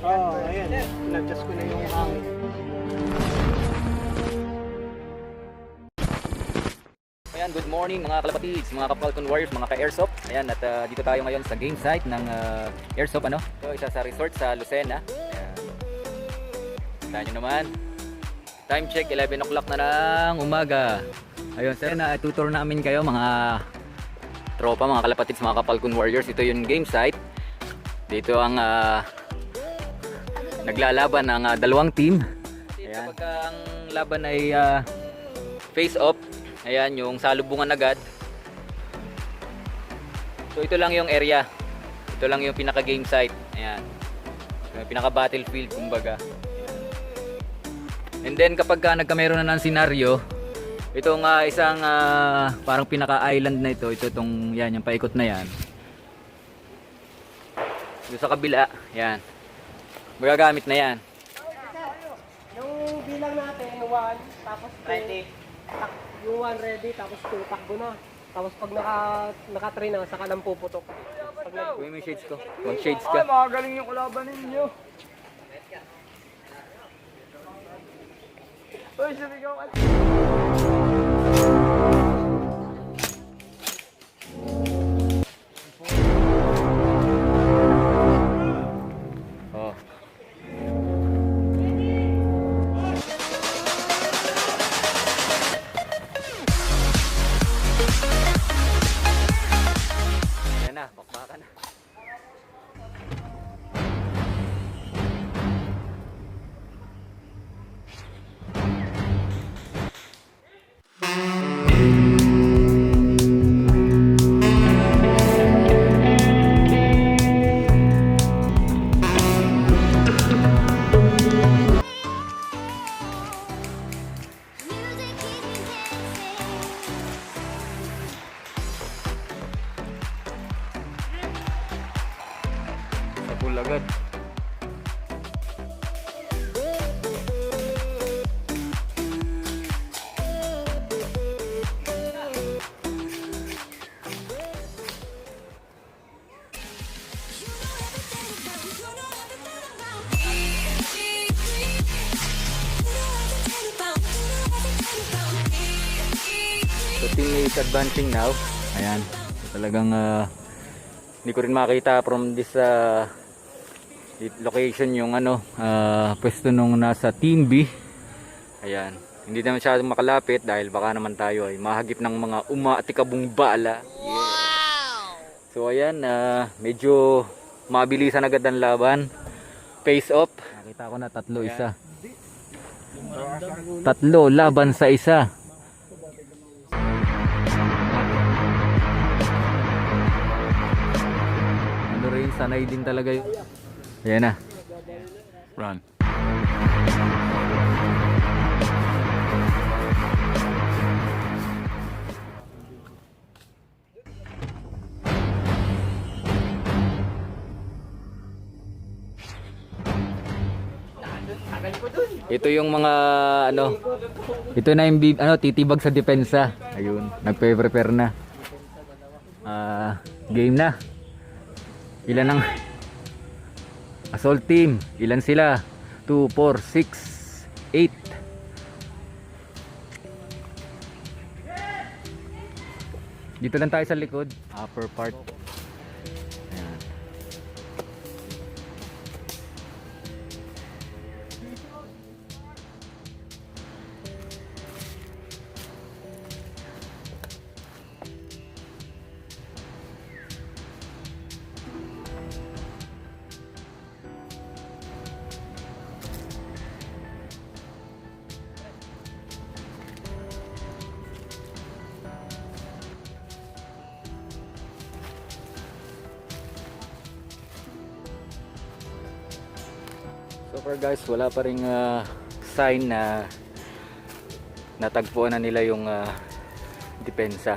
Oo, ayan. Nag-adjust ko na yung hangin. Ayan, good morning mga kalapatids, mga ka-Falcon Warriors, mga ka-airsoft. Ayan, at dito tayo ngayon sa game site ng airsoft, ano? Ito, isa sa resort sa Lucena. Ayan. Kita nyo naman. Time check, 11 o'clock na ng umaga. Ayun, sir, na tutor namin kayo mga tropa, mga kalapatids, mga ka-Falcon Warriors. Ito yung game site. Dito ang naglalaban ng dalawang team. Ayan. Kapag ang laban ay face off, ayan, yung salubungan agad. So ito lang yung area. Ito lang yung pinaka game site. Ayan. Yung pinaka battlefield kumbaga. And then kapag nagkameron na ng senaryo, itong isang parang pinaka island na ito itong yan, yung paikot na yan. Doon sa kabila, yan. Magagamit na yan. Yung bilang natin, 1, tapos 2. Yung 1 ready, tapos 2, takbo na. Tapos pag naka-3 na, saka lang puputok. Kuya, may shades ko. Mag-shades ka. Makagaling yung kalaban ninyo. Uy, sumigaw ka. Oh. Ayan na, bakbakan na. Sa pool agad. So team is advancing now. Ayan. So, talagang hindi ko rin makita from this location yung pwesto nung nasa team B. Ayan. Hindi na masyadong makalapit dahil baka naman tayo ay mahagip ng mga umaatikabong bala. Yeah. So ayan, medyo mabilisan agad ang laban. Face off. Nakita ko na tatlo isa. Tatlo laban sa isa. Ano rin, sanay din talaga yun. Ayan na. Run. Ito yung mga ito na yung titibag sa depensa. Ayun, nagpe-prepare na. Game na. Ilan ang assault team? Ilan sila? 2, 4, 6, 8. Dito lang tayo sa likod, upper part. Ayan. So far guys, wala pa ring sign na natagpuan na nila yung depensa.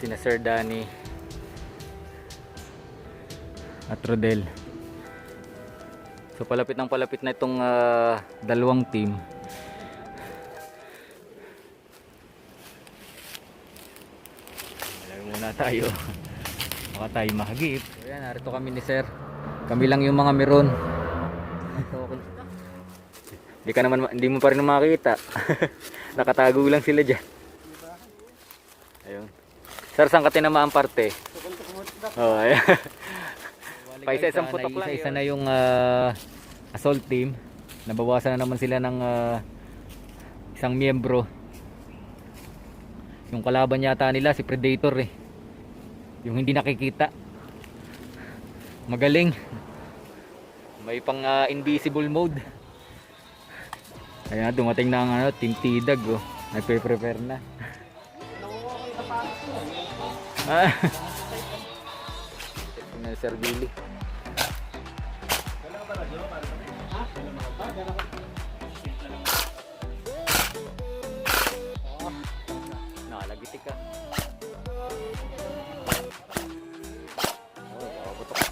Sina Sir Danny at Rodel. So palapit na itong dalawang team. Malayo muna tayo. Baka tayo mahagip. So yan, narito kami ni Sir. Kami lang yung mga meron. Hindi mo pa rin makita. Nakatago lang sila dyan. Ayun. Sir, saan ka tinamaan parte? Oh, ayan. Paisa-isang putok lang. Isa na yung assault team. Nabawasan na naman sila ng isang miyembro. Yung kalaban yata nila si Predator eh. Yung hindi nakikita. Magaling. May pang invisible mode. Ayan, dumating na ang Team Tidag oh. Nagpe-prepare na. Ah. Na Sir Billy. Nalagitik ka. Oh, putok.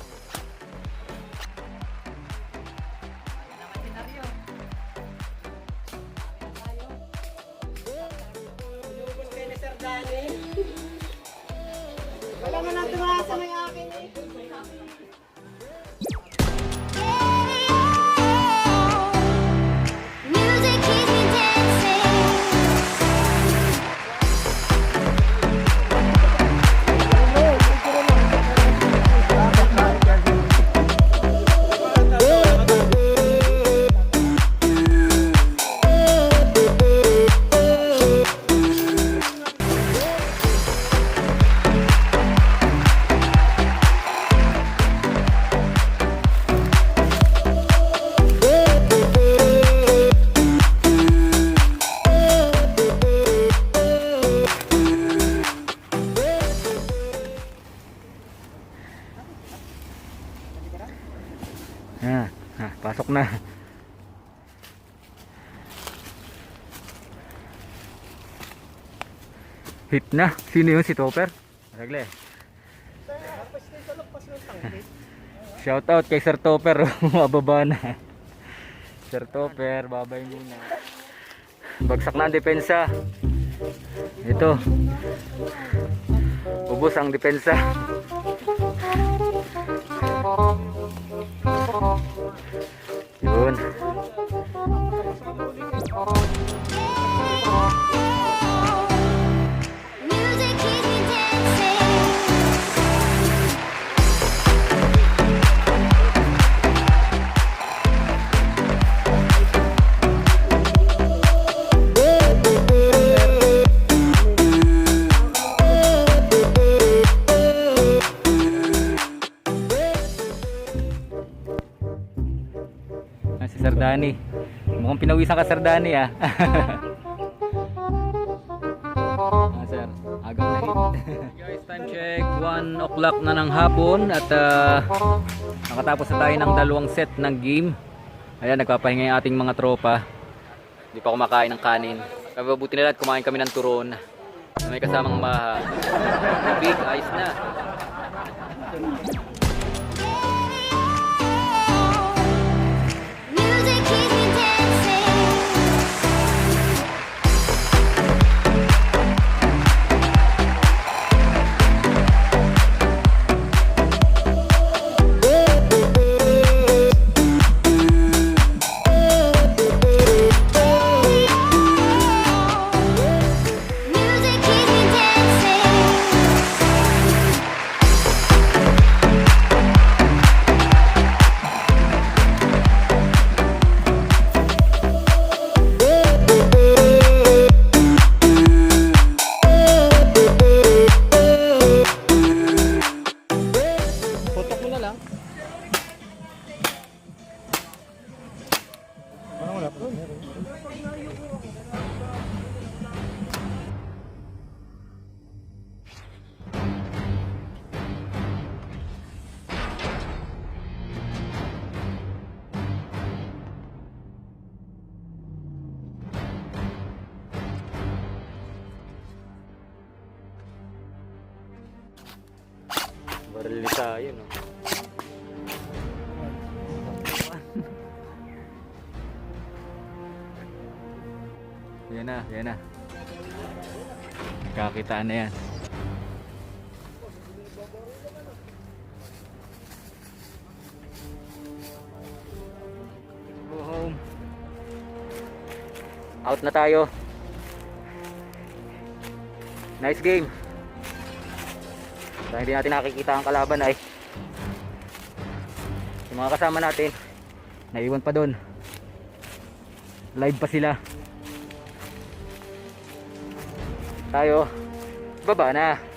Wala mo nang tumasa may akin eh. Music keeps me dancing. Pasok na. Hit na. Sino yun? Si Topper? Ragle. Shout out kay Sir Topper. Mababa na. Sir Topper, babay muna. Bagsak na ang depensa. Ito. Ubos ang depensa. Yun. Music keeps me dancing. Si Sir Danny. Mukhang pinawisan ka, Sir Danny ah. Sir, agang na hit. Guys, time check 1 o'clock na ng hapon at nakatapos na tayo ng 2 set ng game. Ayan, nagpapahinga yung ating mga tropa. Hindi pa kumakain ng kanin. Kababuti nila at kumain kami ng turon na may kasamang maha. Big, ayos na. Music keeps me dancing. Music keeps me dancing. Putok mo na lang. Barili tayo, no? Yan na, yan na. Nagkakitaan na yan. Out na tayo. Nice game. Dahil hindi natin nakikita ang kalaban ay yung mga kasama natin naiwan pa doon. Live pa sila. Tayo baba na.